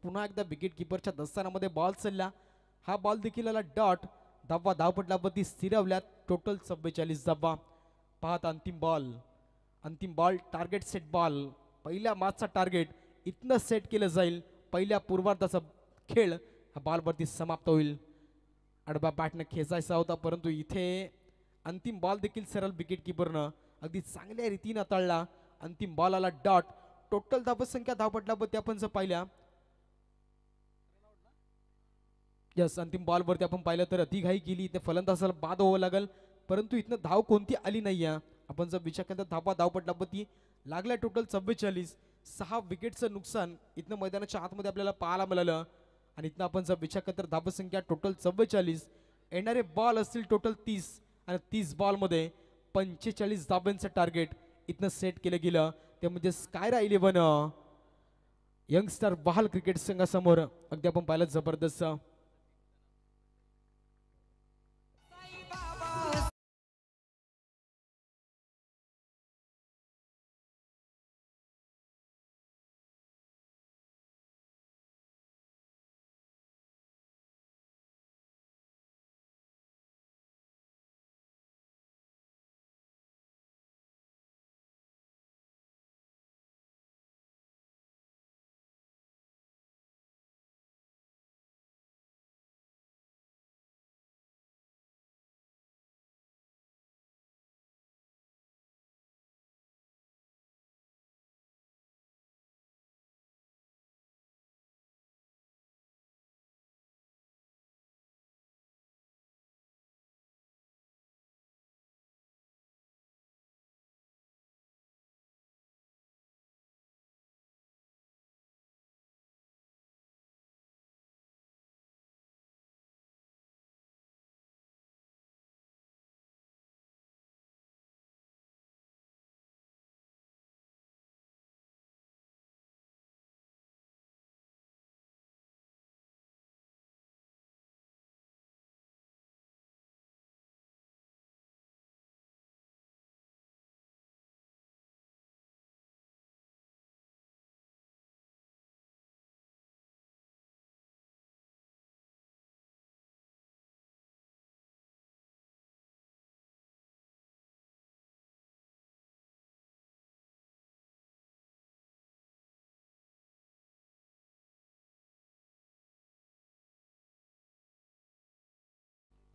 A: पुन्हा एकदा विकेट किपरच्या दस्तानामध्ये बॉल चालला. हा बॉल देखील आला डॉट. धावपटलावरती स्थिरवल्यात टोटल 44 धावा. पाहत अंतिम बॉल टार्गेट सेट बॉल. पहिल्या मॅचचा टार्गेट इथनं सेट केलं जाईल. पहिल्या पूर्वार्धाचा खेळ हा बॉलवरती समाप्त होईल. आडवा बॅटनं खेचायचा होता परंतु इथे अंतिम बॉल देखील सरळ विकेट किपरनं अगदी चांगल्या रीतीने तळला. अंतिम बॉल आला डॉट. टोटल धावसंख्या धावपटलावरती आपण जर पाहिल्या यस अंतिम बॉलवरती आपण पाहिलं तर अति घाई केली. इथे फलंदाजाला बाद व्हावं लागेल परंतु इथनं धाव कोणती आली नाही आहे. आपण जर विचार केला तर धावपटलावरती लागला टोटल 44. 6 विकेटचं नुकसान इथनं मैदानाच्या आतमध्ये आपल्याला पाहायला मिळालं. आणि इथनं आपण जर विचार केला तर धावसंख्या टोटल 44. येणारे बॉल असतील टोटल 30 आणि 30 बॉलमध्ये 45 धाब्यांचं टार्गेट इथनं सेट केलं गेलं. ते म्हणजे स्कायरा 11 यंगस्टर बहाल क्रिकेट संघासमोर अगदी आपण पाहिलं जबरदस्त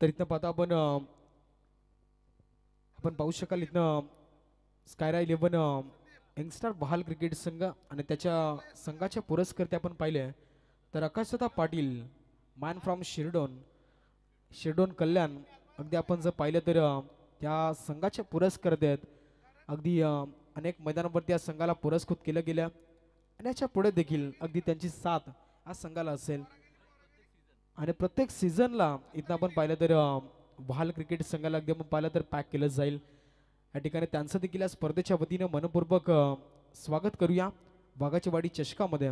A: तर इथं पाहता आपण पाहू शकाल इथनं स्कायरा 11 यंगस्टर बहाल क्रिकेट संघ आणि त्याच्या संघाचे पुरस्कर्ते आपण पाहिले तर आकाशदा पाटील मॅन फ्रॉम शिरडोन कल्याण अगदी आपण जर पाहिलं तर त्या संघाचे पुरस्कर्ते आहेत अगदी अनेक मैदानावरती या संघाला पुरस्कृत केलं गेलं आणि याच्या पुढे देखील अगदी त्यांची साथ या संघाला असेल आणि प्रत्येक सीझनला इथं आपण पाहिलं तर बहाल क्रिकेट संघाला अगदी आपण पाहिलं तर पॅक केलं जाईल या ठिकाणी त्यांचं देखील या स्पर्धेच्या वतीने मनपूर्वक स्वागत करूया वाघाची वाडी चषकामध्ये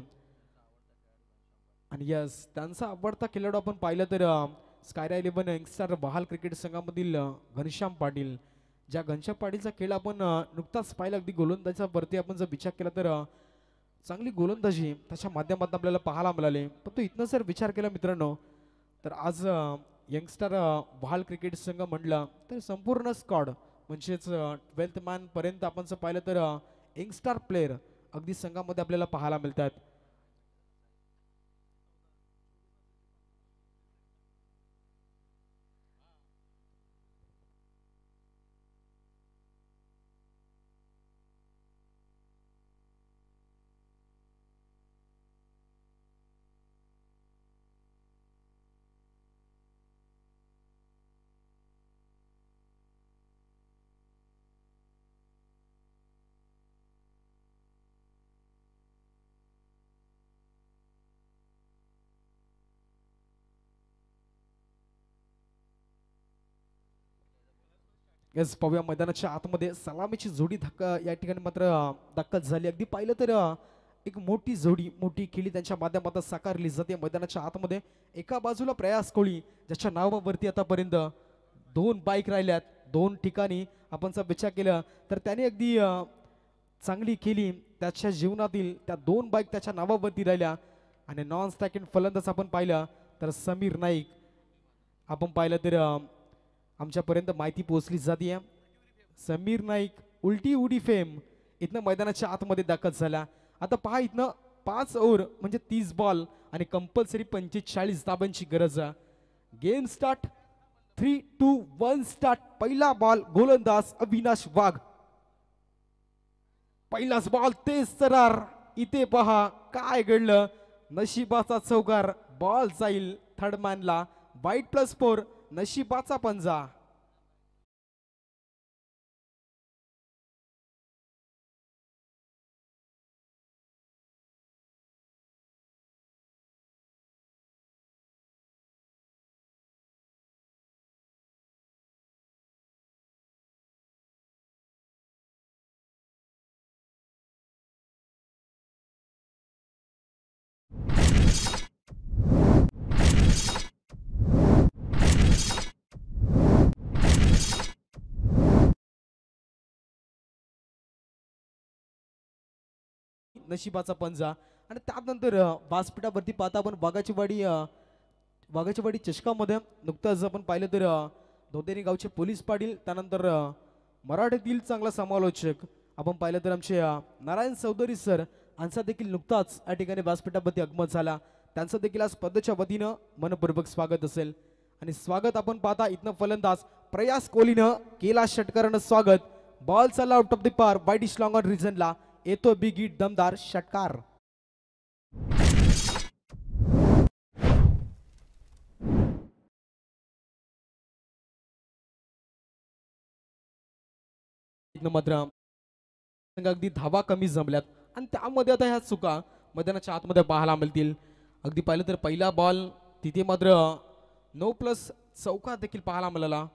A: आणि यस त्यांचा आवडता खेळाडू आपण पाहिलं तर स्कायरा 11 यंगस्टर बहाल क्रिकेट संघामधील घनश्याम पाटील ज्या घनश्याम पाटीलचा खेळ आपण नुकताच पाहिला अगदी गोलंदाजीचा वरती आपण जर विचार केला तर चांगली गोलंदाजी त्याच्या माध्यमातून आपल्याला पाहायला मिळाले पण तो इथनं जर विचार केला मित्रांनो तर आज यंगस्टर बहाल क्रिकेट संघ म्हटलं तर संपूर्ण स्क्वॉड म्हणजेच 12th मॅन पर्यंत आपण जर पाहिलं तर यंगस्टर प्लेयर अगदी संघामध्ये आपल्याला पाहायला मिळतात यस पाहूया मैदानाच्या आतमध्ये सलामीची जोडी धक्का या ठिकाणी मात्र दाखल झाली अगदी पाहिलं तर एक मोठी जोडी मोठी खेळी त्यांच्या माध्यमातून साकारली जाते मैदानाच्या आतमध्ये एका बाजूला प्रयास कोळी ज्याच्या नावावरती आतापर्यंत दोन बाईक राहिल्यात दोन ठिकाणी आपण जर विचार केला तर त्याने अगदी चांगली केली त्याच्या जीवनातील त्या दोन बाईक त्याच्या नावावरती राहिल्या आणि नॉन स्टॅकिंग फलंदाज आपण पाहिलं तर समीर नाईक आपण पाहिलं तर आमच्यापर्यंत माहिती पोहोचली जाते समीर नाईक उलटी उडी फेम इथनं मैदानाच्या आतमध्ये दाखल झाला आता पहा इथनं 5 ओव्हर म्हणजे 30 बॉल आणि कंपल्सरी 45 धाबांची गरज गेम स्टार्ट 3-2-1 स्टार्ट पहिला बॉल गोलंदाज अविनाश वाघ पहिलाच बॉल तेज सरार इथे पहा काय घडलं नशिबाचा चौकार बॉल जाईल थर्ड मॅनला वाईट+4 नशिबाचा पंजा नशिबाचा पंजा. आणि त्यानंतर व्यासपीठावरती पाहता आपण वाघाचीवाडी चषकामध्ये नुकतंच आपण पाहिलं तर दोदेरी गावचे पोलीस पाटील, त्यानंतर मराठीतील चांगला समालोचक आपण पाहिलं तर आमचे नारायण चौधरी सर यांचा देखील नुकताच या ठिकाणी व्यासपीठावरती आगमन झाला. त्यांचं देखील आज स्पर्धेच्या वतीनं मनपूर्वक स्वागत असेल. आणि स्वागत आपण पाहता इथनं फलंदाज प्रयास कोहलीनं केला षटकारानं स्वागत. बॉल चालला आउट ऑफ द पार वाईट इज लॉंग ऑन रिझनला. येतो बिग हिट दमदार षटकार. मात्र अगदी धावा कमी जमल्यात आणि त्यामध्ये आता ह्या चुका मैदानाच्या आतमध्ये पाहायला मिळतील. अगदी पाहिलं तर पहिला बॉल तिथे मात्र 9+ चौका देखील पाहायला मिळाला.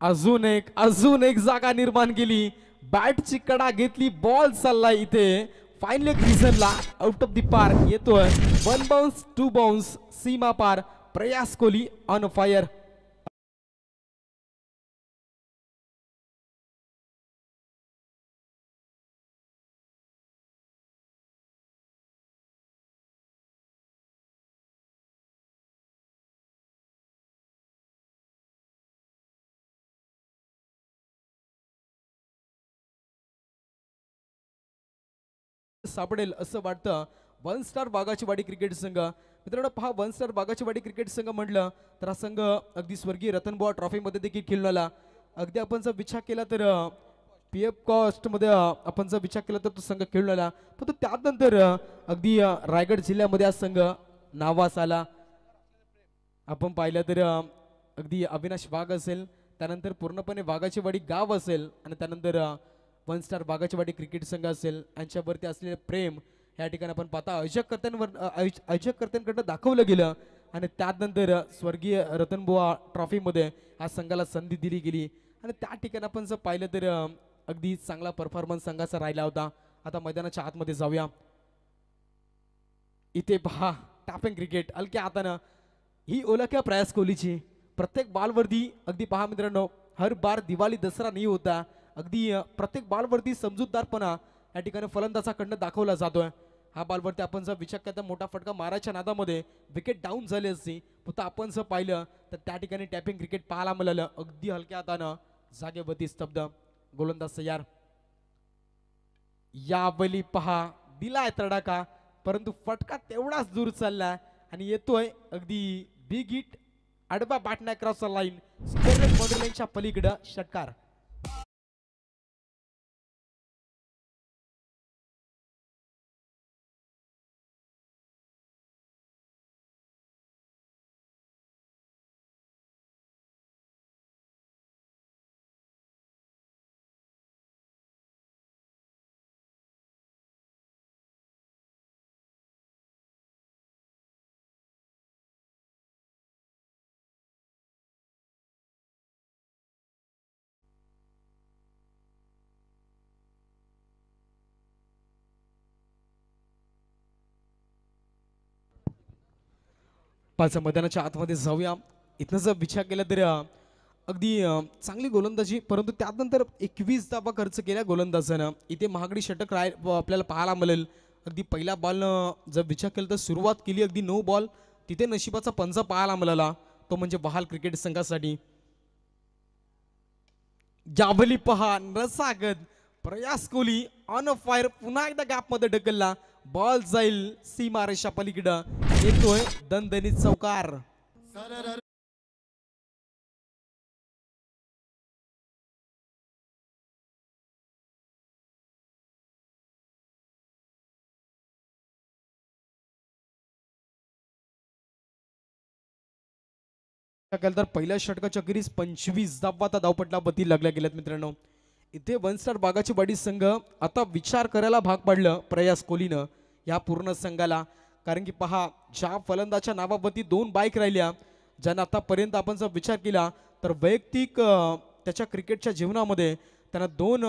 A: अजून एक जागा निर्माण केली. बॅटची कडा घेतली. बॉल चालला इथे फायनल रिझनला आउट ऑफ द पार. येतोय 1 बाउन्स 2 बाउन्स सीमा पार. प्रयास कोहली ऑन फायर. सापडेल असं वाटतं. 1 स्टार वाघाचीवाडी क्रिकेट संघ. मित्रांनो पहा 1 स्टार वाघाचीवाडी क्रिकेट संघ म्हटलं तर हा संघ अगदी स्वर्गीय रतनबुवा ट्रॉफीमध्ये देखील खेळून आला. अगदी आपण जर विचार केला तर PF कास्टमध्ये आपण जर विचार केला तर तो संघ खेळून आला. पण त्यानंतर अगदी रायगड जिल्ह्यामध्ये हा संघ नावास आला. आपण पाहिलं तर अगदी अविनाश वाघ असेल, त्यानंतर पूर्णपणे वाघाचीवाडी गाव असेल आणि त्यानंतर 1 स्टार वाघाचीवाडी क्रिकेट संघ असेल, यांच्यावरती असलेले प्रेम या ठिकाणी आपण पाहता आयोजककर्त्यांकडनं दाखवलं गेलं. आणि त्यानंतर स्वर्गीय रतनबुवा ट्रॉफीमध्ये या संघाला संधी दिली गेली. आणि त्या ठिकाणी आपण जर पाहिलं तर अगदी चांगला परफॉर्मन्स संघाचा राहिला होता. आता मैदानाच्या आतमध्ये जाऊया. इथे पहा टॅपिंग क्रिकेट हलक्या हातानं ही ओळख आहे प्रयास कोहलीची. प्रत्येक बॉलवरती अगदी पहा मित्रांनो, हर बार दिवाळी दसरा नाही होता. अगदी प्रत्येक बॉलवरती समजूतदारपणा या ठिकाणी फलंदाजाकडनं दाखवला जातोय. हा बॉलवरती आपण जर विचार केला तर मोठा फटका मारायच्या नादामध्ये विकेट डाऊन झाली असती. फक्त आपण जर पाहिलं तर त्या ठिकाणी टॅपिंग क्रिकेट पाहायला मिळालं. अगदी हलक्या हातानं जागेवरती स्तब्ध. गोलंदाज तयार. यावेळी पहा दिलाय तडाखा, परंतु फटका तेवढाच दूर चाललाय आणि येतोय अगदी बिग हिट. आडवा बॅटने क्रॉस लाईन बाउंड्री लाईनच्या पलीकडे षटकार. पाच मैदानाच्या आतमध्ये जाऊया. इथनं जर विचार केला तर अगदी चांगली गोलंदाजी, परंतु त्यानंतर 21 धावा खर्च केल्या गोलंदाजानं. इथे महागडी षटक आपल्याला पाहायला मिळेल. अगदी पहिल्या बॉलनं जर विचार केला तर सुरुवात केली अगदी 9 बॉल. तिथे नशिबाचा पंजा पाहायला मिळाला, तो म्हणजे बहाल क्रिकेट संघासाठी. जावली पहा रसागत. प्रयास कोहली ऑन फायर. पुन्हा एकदा गॅप मध्ये ढकलला. बॉल जाईल सीमारेषा पलीकडं. येतोय दणदणीत चौकार. तर पहिल्या षटकाच्या अखेरीस 25 धावाचा धावपटला बती लागल्या गेल्यात मित्रांनो. इथे 1 स्टार वाघाचीवाडी संघ आता विचार करायला भाग पाडलं प्रयास कोहलीनं या पूर्ण संघाला. कारण की पहा ज्या फलंदाच्या नावावरती 2 बाईक राहिल्या, ज्यांना आतापर्यंत आपण जर विचार केला तर वैयक्तिक त्याच्या क्रिकेटच्या जीवनामध्ये त्यांना 2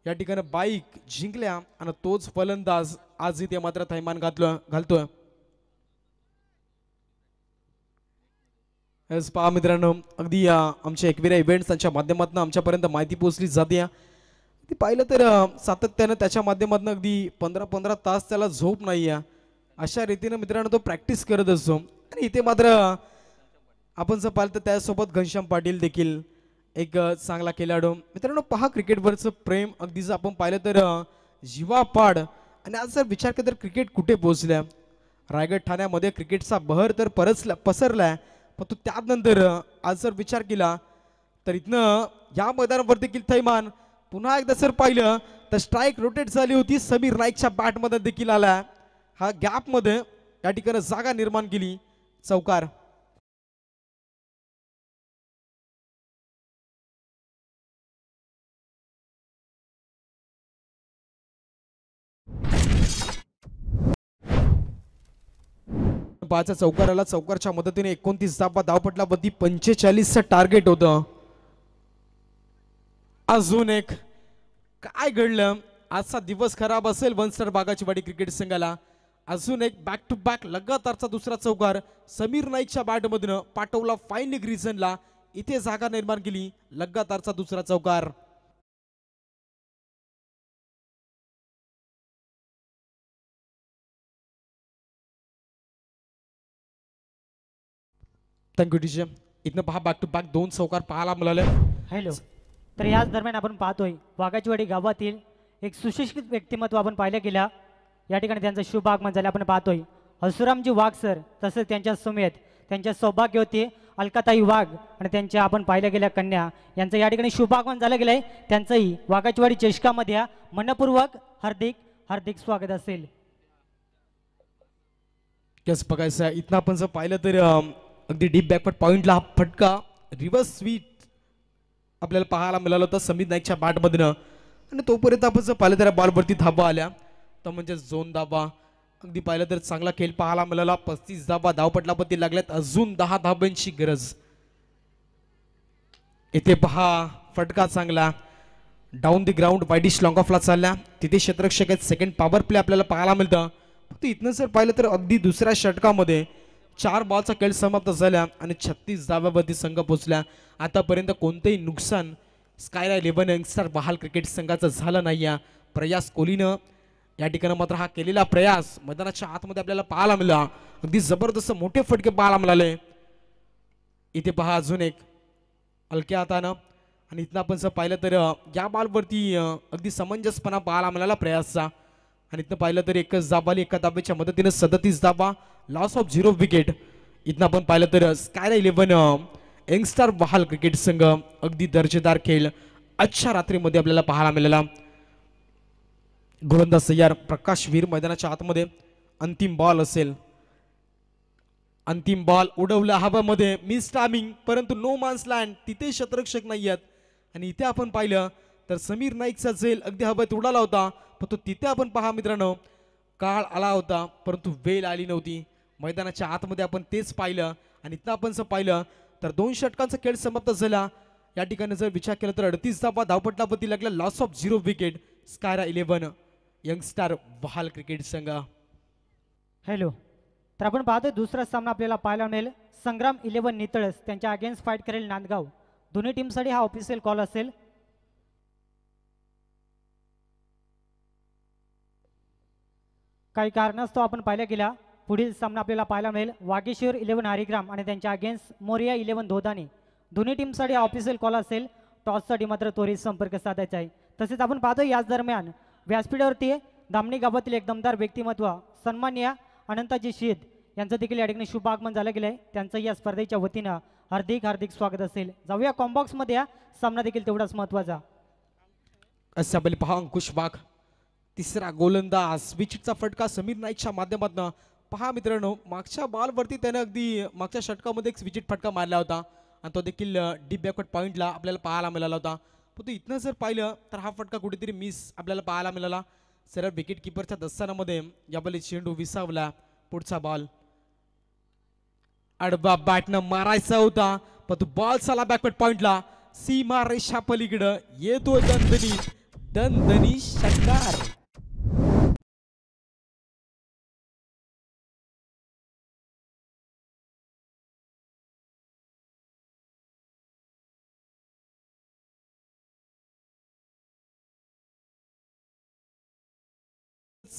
A: या ठिकाणी बाईक जिंकल्या आणि तोच फलंदाज आज इथे मात्र थैमान घालतोय. पहा मित्रांनो, अगदी आमच्या एकविरा इव्हेंट्स त्यांच्या माध्यमातून आमच्यापर्यंत माहिती पोहोचली जाते. ते पाहिलं तर सातत्यानं त्याच्या माध्यमातून अगदी 15-15 तास त्याला झोप नाही आहे. अशा रीतीने मित्रांनो तो प्रॅक्टिस करत असतो आणि इथे मात्र आपण जर पाहिलं तर त्यासोबत घनश्याम पाटील देखील एक चांगला खेळाडू. मित्रांनो पहा क्रिकेटवरचं प्रेम अगदी जर आपण पाहिलं तर जीवापाड. आणि आज जर विचार केला तर क्रिकेट कुठे पोहोचल्या. रायगड ठाण्यामध्ये क्रिकेटचा बहर तर पसरलाय, पण तो त्यानंतर आज जर विचार केला तर इथनं या मैदानावर देखील थैमान पुन्हा एकदा जर पाहिलं तर स्ट्राईक रोटेट झाली होती. समीर नाईकच्या बॅटमध्ये देखील आला. हा गॅपमध्ये या ठिकाणी जागा निर्माण केली. चौकार. पाचच्या चौकाराला चौकारच्या मदतीने 29 धावा धावपटलावरती 45चं टार्गेट होतं. अजून एक काय घडलं. आजचा दिवस खराब असेल वन स्टार बागाची वाडी क्रिकेट संघाला. अजून एक बॅक टू बॅक लगातारचा दुसरा चौकार समीर नाईकच्या बॅटमधून पाठवला फाईन रिझनला. इथे जागा निर्माण केली. लगातारचा दुसरा चौकार. Thank you teacher. इथनं पहा बॅक टू बॅक दोन चौकार पाहायला मिळाले.
B: हॅलो. तर याच दरम्यान आपण पाहतोय वाघाचीवाडी गावातील एक सुशिक्षित व्यक्तिमत्व आपण पाहिलं गेला. या ठिकाणी त्यांचं शुभ आगमन झालं आपण पाहतोय. हसुरामजी वाघ सर तसेच त्यांच्या समेत त्यांच्या सौभाग्यवती अलकाताई वाघ आणि त्यांच्या आपण पाहिल्या गेल्या कन्या यांचं या ठिकाणी शुभ आगमन झालं गेलंय. त्यांचंही वाघाचीवाडी चषकामध्ये मनपूर्वक हार्दिक हार्दिक स्वागत असेल.
A: कसं बघायचं इथनं आपण जर पाहिलं तर अगदी डीप बॅकवर्ड पॉइंटला हा फटका रिव्हर्स स्वीट आपल्याला पाहायला मिळालं होतं समीर नाईकच्या बॅटमधनं. आणि तोपर्यंत आपण जर पाहिलं तर बॉलवरती धाबा आल्या तर म्हणजे झोन धाबा. अगदी पाहिलं तर चांगला खेळ पाहायला मिळाला. 35 धाबा धावपटलावरती लागल्यात. अजून 10 धाब्यांची गरज. इथे पहा फटका चांगला down the ground wideish long ऑफला चालल्या. तिथे क्षेत्ररक्षक आहेत. सेकंड पॉवर प्ले आपल्याला पाहायला मिळतं. फक्त इथनं जर पाहिलं तर अगदी दुसऱ्या षटकामध्ये 4 बॉलचा खेळ समाप्त झाला आणि 36 धाब्यावरती संघ पोहोचला. आतापर्यंत कोणतंही नुकसान स्कायरा 11 यंगस्टर बहाल क्रिकेट संघाचं झालं नाही. या प्रयास कोहलीनं या ठिकाणी मात्र हा केलेला प्रयास मैदानाच्या आतमध्ये आपल्याला पाहायला मिळाला. अगदी जबरदस्त मोठे फटके पाहायला मिळाले. इथे पहा अजून एक हलक्या हातानं. आणि इथनं आपण जर पाहिलं तर या बॉलवरती अगदी समंजसपणा पाहायला मिळाला प्रयासचा. आणि इथनं पाहिलं तर एकच धाबाली एका धाब्याच्या मदतीनं 37 धाबा लॉस ऑफ 0 विकेट. इथनं आपण पाहिलं तर स्कायरा 11 यंगस्टार बहाल क्रिकेट संघ अगदी दर्जेदार खेळ आजच्या रात्रीमध्ये आपल्याला पाहायला मिळाला. गोलंदाज तयार प्रकाश वीर मैदानाच्या आतमध्ये. अंतिम बॉल असेल. अंतिम बॉल उडवला हवामध्ये मिस टायमिंग परंतु नो मान्स लँड. तिथे क्षेत्ररक्षक नाही आहेत. आणि इथे आपण पाहिलं तर समीर नाईकचा झेल अगदी हवेत उडाला होता. पण तो तिथे आपण पहा मित्रांनो काळ आला होता परंतु वेळ आली नव्हती. मैदानाच्या आतमध्ये आपण तेच पाहिलं. आणि इथं आपण जर पाहिलं तर 2 षटकांचा खेळ समाप्त झाला. या ठिकाणी जर विचार केला तर 38 धावा धावपटलावरती लागला. Loss of 0 wicket. स्कायरा 11 यंगस्टार बहाल क्रिकेट संघ.
B: हॅलो. तर आपण पाहतोय दुसरा सामना आपल्याला पाहायला मिळेल. संग्राम 11 नितळस त्यांच्या अगेन्स्ट फाईट करेल नांदगाव. दोन्ही टीमसाठी हा ऑफिशियल कॉल असेल. काही कारणास्तव आपण पाहिला गेला पुढील सामना आपल्याला पाहायला मिळेल वागेश्वर 11 हरिग्राम आणि त्यांच्या अगेन्स्ट मोरिया 11 धोदानी. दोन्ही टीमसाठी ऑफिशियल कॉल असेल. टॉससाठी मात्र त्वरित संपर्क साधायचा आहे. तसेच आपण पाहतो याच दरम्यान व्यासपीठावरती दामणी गावातील एक दमदार व्यक्तिमत्व सन्मान्य अनंताजी शीद यांचं देखील या ठिकाणी शुभ आगमन झालं गेलं आहे. त्यांचं या स्पर्धेच्या वतीनं हार्दिक हार्दिक स्वागत असेल. जाऊया कॉम्बॉक्समध्ये. या सामना देखील तेवढाच महत्त्वाचा.
A: असा बली पहा अंकुश वाघ तिसरा गोलंदाज विचिटचा फटका समीर नाईकच्या माध्यमातून. पहा मित्रांनो मागच्या बॉलवरती त्याने अगदी मागच्या षटकामध्ये एक विचिट फटका मारला होता आणि तो देखील डीप बॅकवर्ड पॉईंटला आपल्याला पाहायला मिळाला होता. पण तो इथनं जर पाहिलं तर हा फटका कुठेतरी मिस आपल्याला पाहायला मिळाला. सरळ विकेट किपरच्या दस्तानामध्ये या बली चेंडू विसावला. पुढचा बॉल आडवा बॅटनं मारायचा होता पण तो बॉल चाला बॅकवर्ड पॉइंटला. सीमा रेषा पलीकडं येतो दणदणी षटकार.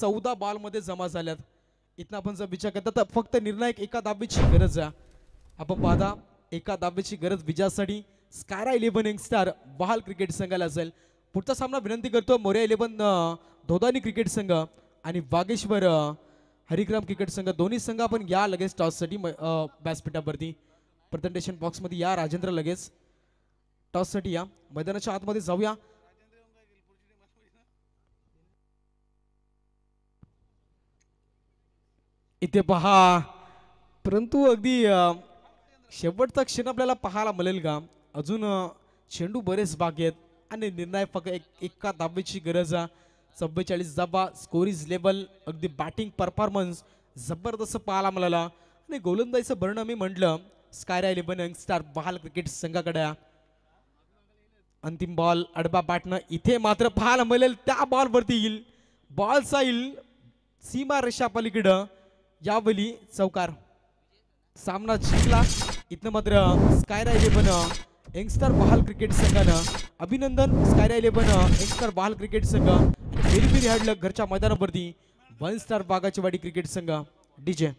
A: 14 बॉलमध्ये जमा झाल्यात. इथं आपण जर विचार करता तर फक्त निर्णायक एका धावेची गरज आहे. आपण पाहता एका धावेची गरज विजयासाठी स्कायरा 11 यंगस्टार बहाल क्रिकेट संघाला असेल. पुढचा सामना विनंती करतो मोरिया 11 धोदानी क्रिकेट संघ आणि वागेश्वर हरिग्राम क्रिकेट संघ. दोन्ही संघ आपण या लगेच टॉससाठी व्यासपीठावरती प्रेझेंटेशन बॉक्समध्ये या. राजेंद्र लगेच टॉससाठी या. मैदानाच्या आतमध्ये जाऊया. इथे पहा, परंतु अगदी शेवटचा क्षण आपल्याला पाहायला मिळेल का? अजून चेंडू बरेच बाकी आहेत आणि निर्णय फक्त एका धावेची गरज आहे. 44 धावा स्कोर इज लेवल. अगदी बॅटिंग परफॉर्मन्स जबरदस्त पाहायला मिळाला आणि गोलंदाजीचं बर्ण मी म्हटलं स्कायरा 11 यंगस्टार बहाल क्रिकेट संघाकडे. अंतिम बॉल अडबा बॅटनं इथे मात्र पाहायला मिळेल त्या बॉलवरती येईल. बॉलचा येईल सीमा रेषा पलीकडं. यावेळी चौकार. सामना जिंकला. इथं मात्र स्कायरा 11 यंगस्टार बहाल क्रिकेट संघानं अभिनंदन. स्कायरा 11 यंगस्टार बहाल क्रिकेट संघ फेरी फेरी हाडलं घरच्या मैदानावरती 1 स्टार बागाची वाडी क्रिकेट संघ. डीजे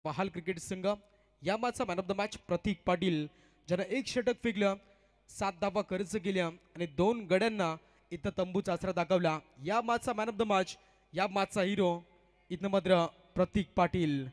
A: बहाल क्रिकेट संघ. या मॅचचा मॅन ऑफ द मॅच प्रतीक पाटील ज्यानं 1 षटक फेकलं, 7 धावा खर्च केल्या आणि 2 गड्यांना इथं तंबूचा आसरा दाखवला. या मॅचचा मॅन ऑफ द मॅच, या मॅचचा हिरो इथं मात्र प्रतीक पाटील.